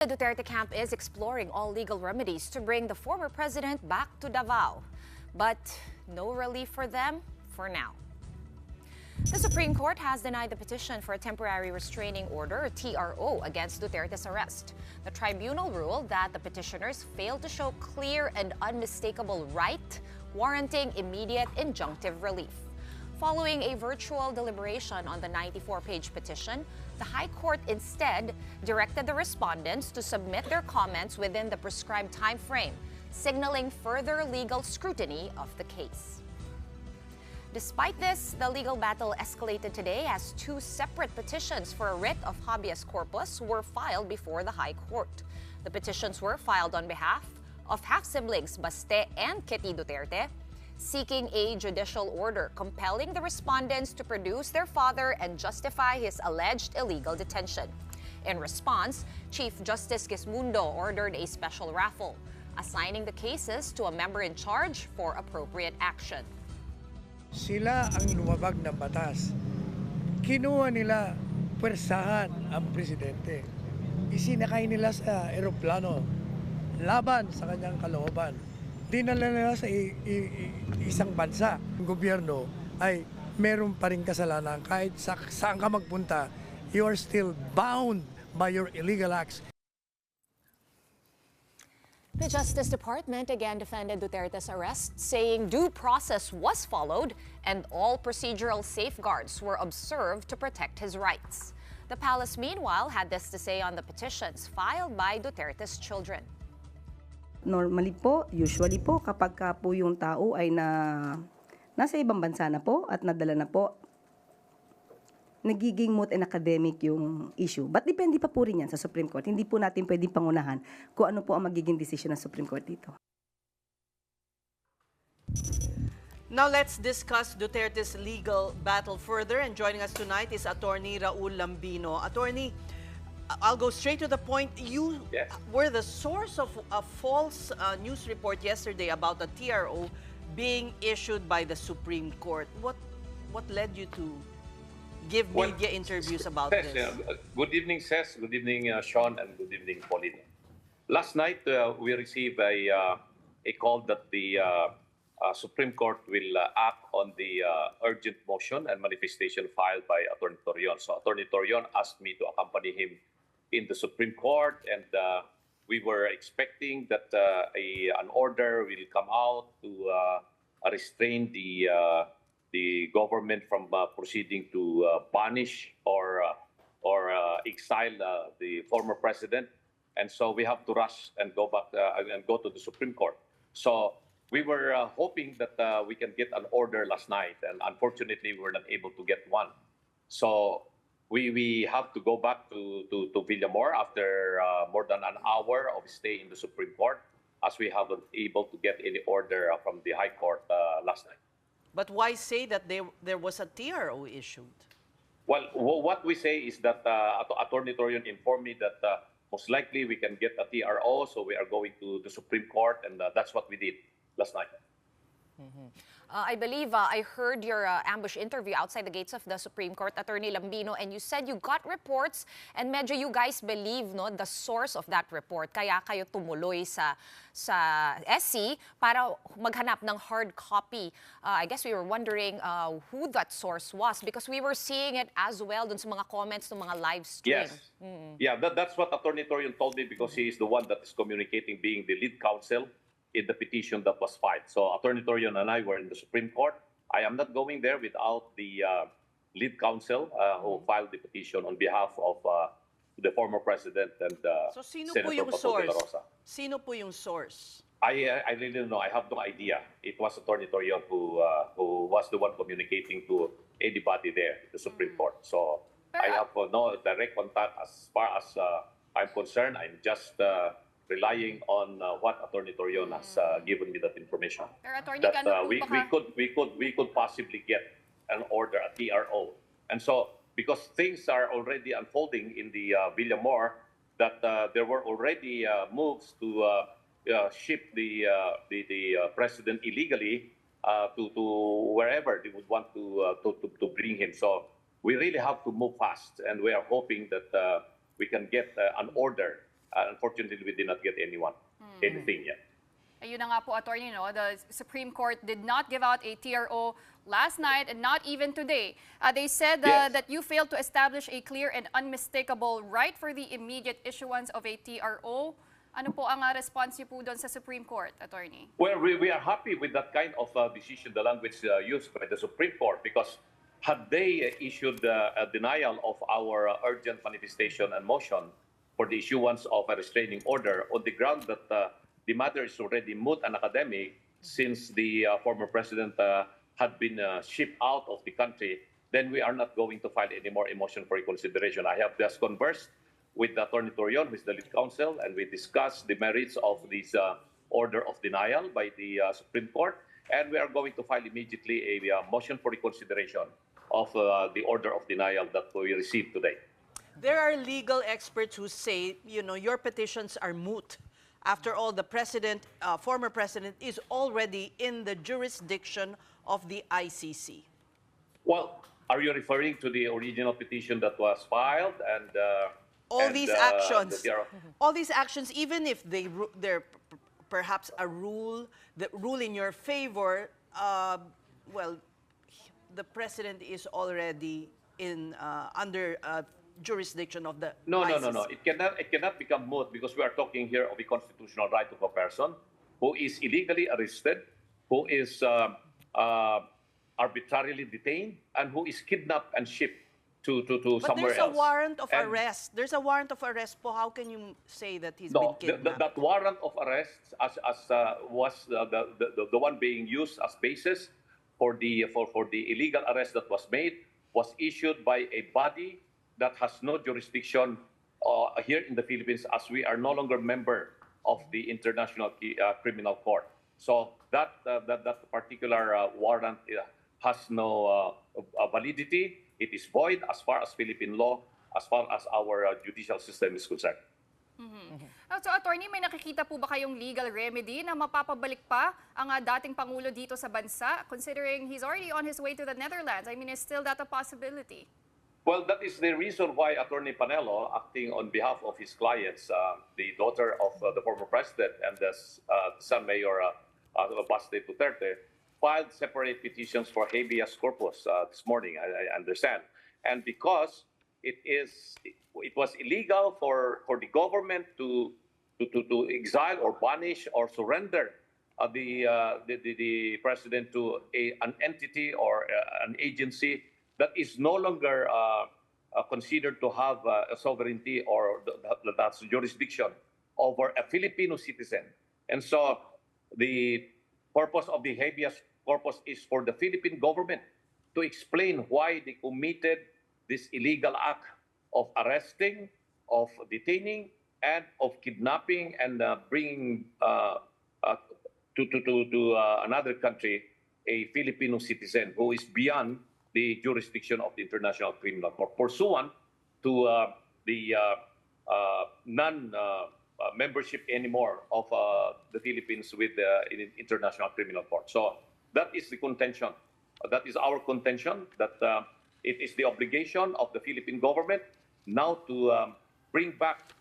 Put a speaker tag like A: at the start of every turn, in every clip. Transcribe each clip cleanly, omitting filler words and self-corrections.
A: The Duterte camp is exploring all legal remedies to bring the former president back to Davao. But no relief for them for now. The Supreme Court has denied the petition for a temporary restraining order, or TRO, against Duterte's arrest. The tribunal ruled that the petitioners failed to show clear and unmistakable right, warranting immediate injunctive relief. Following a virtual deliberation on the 94-page petition, the High Court instead directed the respondents to submit their comments within the prescribed time frame, signaling further legal scrutiny of the case. Despite this, the legal battle escalated today as two separate petitions for a writ of habeas corpus were filed before the High Court. The petitions were filed on behalf of half-siblings Baste and Kitty Duterte, seeking a judicial order compelling the respondents to produce their father and justify his alleged illegal detention. In response, Chief Justice Gismundo ordered a special raffle, assigning the cases to a member in charge for appropriate action.
B: Sila ang lumabag ng batas. Kinuha nila pwersahan ang presidente. Isinakay nila sa eroplano laban sa kanyang kalooban. Dinala nila sa isang bansa. Ang gobyerno ay meron pa rin kasalanan kahit saan ka magpunta, you are still bound by your illegal acts.
A: The Justice Department again defended Duterte's arrest, saying due process was followed and all procedural safeguards were observed to protect his rights. The palace, meanwhile, had this to say on the petitions filed by Duterte's children.
C: Normally po, usually po, kapag ka po yung tao ay nasa ibang bansa na po at nadala na po, nagiging moot and academic yung issue. But depende pa po rin yan sa Supreme Court. Hindi po natin pwedeng pangunahan kung ano po ang magiging decision ng Supreme Court dito.
D: Now let's discuss Duterte's legal battle further. And joining us tonight is Atty. Raul Lambino. Attorney, I'll go straight to the point. You were the source of a false news report yesterday about a TRO being issued by the Supreme Court. What led you to give media interviews about this?
E: Good evening, Ses. Good evening, Sean, and good evening, Paulina. Last night, we received a call that the Supreme Court will act on the urgent motion and manifestation filed by Atty. Torion. So Atty. Torion asked me to accompany him in the Supreme Court, and we were expecting that an order will come out to restrain the government from proceeding to punish or exile the former president, and so we have to rush and go back and go to the Supreme Court. So we were hoping that we can get an order last night, and unfortunately, we were not able to get one. So we have to go back to Villamor after more than an hour of stay in the Supreme Court, as we haven't able to get any order from the High Court last night.
D: But why say that there was a TRO issued?
E: Well, what we say is that Atty. Torion informed me that most likely we can get a TRO, so we are going to the Supreme Court, and that's what we did last night.
A: I believe I heard your ambush interview outside the gates of the Supreme Court, Atty. Lambino, and you said you got reports and medyo you guys believe the source of that report. Kaya kayo tumuloy sa SC para maghanap ng hard copy. I guess we were wondering who that source was because we were seeing it as well dun sa mga comments ng mga live stream.
E: Yes. Yeah, that's what Atty. Torion told me because he is the one that is communicating, being the lead counsel in the petition that was filed. So Atty. Torion and I were in the Supreme Court. I am not going there without the lead counsel who filed the petition on behalf of the former president and
D: So sino
E: Senator
D: po yung
E: Pato
D: source?
E: de la Rosa.
D: Sino po yung source?
E: I really don't know. I have no idea. It was Atty. Torion who was the one communicating to anybody there, the Supreme Court. So I have no direct contact as far as I'm concerned. I'm just relying on what Atty. Torion has given me that information. That we could possibly get an order, a TRO. And so, because things are already unfolding in the Villamor, that there were already moves to ship the president illegally to wherever they would want to bring him. So we really have to move fast, and we are hoping that we can get an order Unfortunately, we did not get anything yet.
F: Ayun na nga po, Attorney, no? The Supreme Court did not give out a TRO last night and not even today. They said
E: Yes.
F: that you failed to establish a clear and unmistakable right for the immediate issuance of a TRO. Ano po ang response niyo po doon sa Supreme Court, Attorney?
E: Well, we are happy with that kind of decision, the language used by the Supreme Court, because had they issued a denial of our urgent manifestation and motion for the issuance of a restraining order on the ground that the matter is already moot and academic since the former president had been shipped out of the country, then we are not going to file any more a motion for reconsideration. I have just conversed with Atty. Torion, who is the lead counsel, and we discussed the merits of this order of denial by the Supreme Court, and we are going to file immediately a motion for reconsideration of the order of denial that we received today.
D: There are legal experts who say, your petitions are moot. After all, the president, former president, is already in the jurisdiction of the ICC.
E: Well, are you referring to the original petition that was filed and
D: All these actions,
E: the
D: all these actions, even if they're perhaps a rule, the rule in your favor, well, the president is already in under jurisdiction of the
E: No.
D: ICC.
E: It cannot become moot because we are talking here of a constitutional right of a person who is illegally arrested, who is arbitrarily detained, and who is kidnapped and shipped to
D: But
E: somewhere
D: there's
E: else.
D: a warrant of
E: And-
D: arrest. There's a warrant of arrest po. How can you say that he's
E: No,
D: been kidnapped?
E: that warrant of arrest was the one being used as basis for the illegal arrest that was made was issued by a body that has no jurisdiction here in the Philippines, as we are no longer member of the International Criminal Court. So that particular warrant has no validity. It is void as far as Philippine law, as far as our judicial system is concerned.
F: So, Attorney, may nakikita po ba kayong legal remedy na mapapabalik pa ang dating Pangulo dito sa bansa, considering he's already on his way to the Netherlands? I mean, is still that a possibility?
E: Well, that is the reason why Attorney Panelo, acting on behalf of his clients, the daughter of the former president and the son mayor President Duterte, filed separate petitions for habeas corpus this morning, I understand. And because it was illegal for the government to exile or banish or surrender the president to an entity or an agency that is no longer considered to have a sovereignty or that's jurisdiction over a Filipino citizen. And so the purpose of the habeas corpus is for the Philippine government to explain why they committed this illegal act of arresting, of detaining, and of kidnapping and bringing to another country a Filipino citizen who is beyond the jurisdiction of the International Criminal Court, pursuant to the non-membership anymore of the Philippines with the International Criminal Court. So that is the contention. That is our contention, that it is the obligation of the Philippine government now to bring back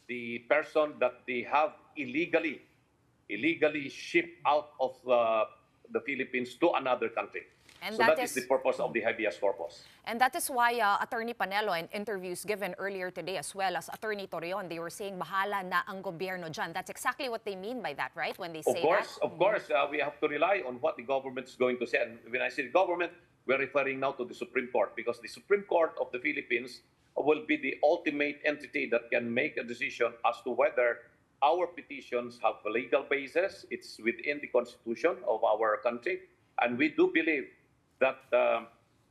E: the person that they have illegally shipped out of the Philippines to another country.
A: And
E: so that is the purpose of the habeas corpus.
A: And that is why Attorney Panelo, in interviews given earlier today, as well as Attorney Torion, they were saying bahala na ang gobyerno dyan. That's exactly what they mean by that, right? When they say that.
E: Of course, we have to rely on what the government is going to say. And when I say the government, we're referring now to the Supreme Court, because the Supreme Court of the Philippines will be the ultimate entity that can make a decision as to whether our petitions have a legal basis. It's within the constitution of our country. And we do believe that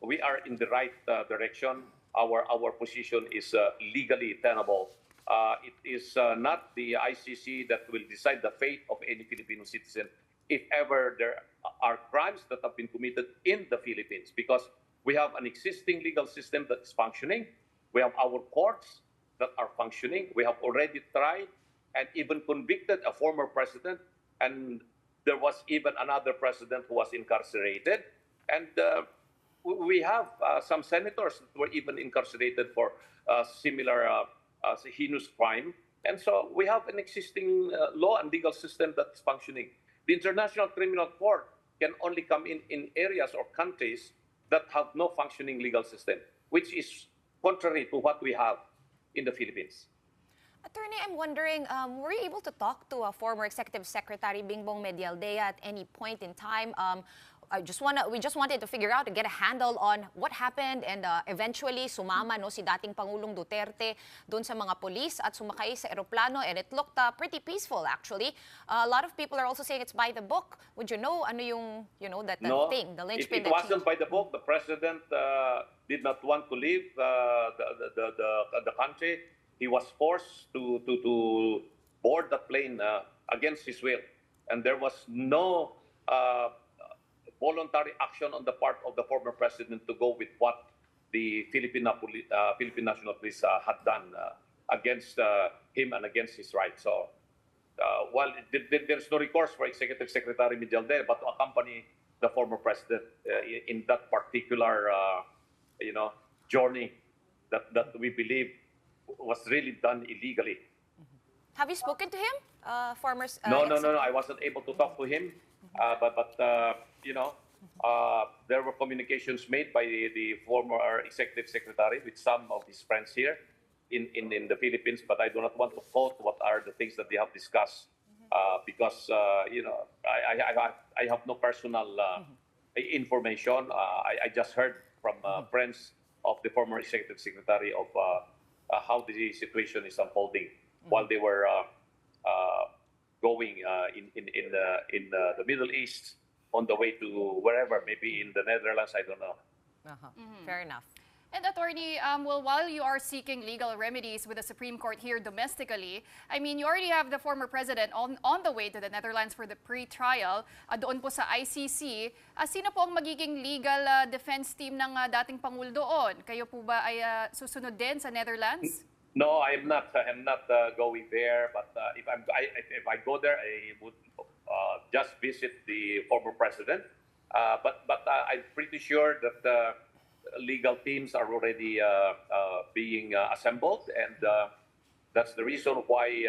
E: we are in the right direction. Our position is legally tenable. It is not the ICC that will decide the fate of any Filipino citizen if ever there are crimes that have been committed in the Philippines, because we have an existing legal system that is functioning. We have our courts that are functioning. We have already tried and even convicted a former president, and there was even another president who was incarcerated. And we have some senators that were even incarcerated for similar heinous crime. And so we have an existing law and legal system that's functioning. The International Criminal Court can only come in areas or countries that have no functioning legal system, which is contrary to what we have in the Philippines.
A: Attorney, I'm wondering, were you able to talk to a former Executive Secretary Bingbong Medialdea at any point in time? We just wanted to figure out to get a handle on what happened, and eventually sumama si dating Pangulong Duterte doon sa mga police at sumakay sa eroplano, and it looked pretty peaceful actually. A lot of people are also saying it's by the book. Would you know ano yung that thing, the linchpin?
E: It wasn't by the book. The president did not want to leave the country. He was forced to board the plane against his will, and there was no voluntary action on the part of the former president to go with what the Philippine National Police had done against him and against his rights. So, while there's no recourse for Executive Secretary Medialdea but to accompany the former president in that particular, journey that we believe was really done illegally.
A: Have you spoken to him, former?
E: No. I wasn't able to talk to him, but there were communications made by the former executive secretary with some of his friends here in the Philippines. But I do not want to quote what are the things that they have discussed because I have no personal information. I just heard from friends of the former executive secretary of how the situation is unfolding while they were going in the Middle East on the way to wherever, maybe in the Netherlands, I don't know.
A: Fair enough.
F: And Attorney, while you are seeking legal remedies with the Supreme Court here domestically, I mean, you already have the former president on the way to the Netherlands for the pre-trial. Doon po sa ICC, sino po ang magiging legal defense team ng dating Pangulo doon? Kayo po ba ay susunod din sa Netherlands?
E: No, I'm not going there. But if I go there, I would just visit the former president. But I'm pretty sure that legal teams are already being assembled, and that's the reason why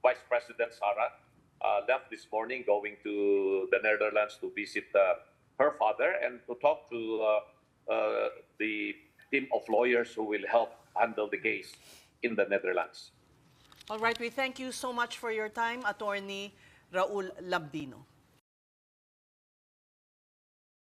E: Vice President Sara left this morning, going to the Netherlands to visit her father and to talk to the team of lawyers who will help handle the case in the Netherlands.
D: All right, we thank you so much for your time, Attorney Raul Lambino.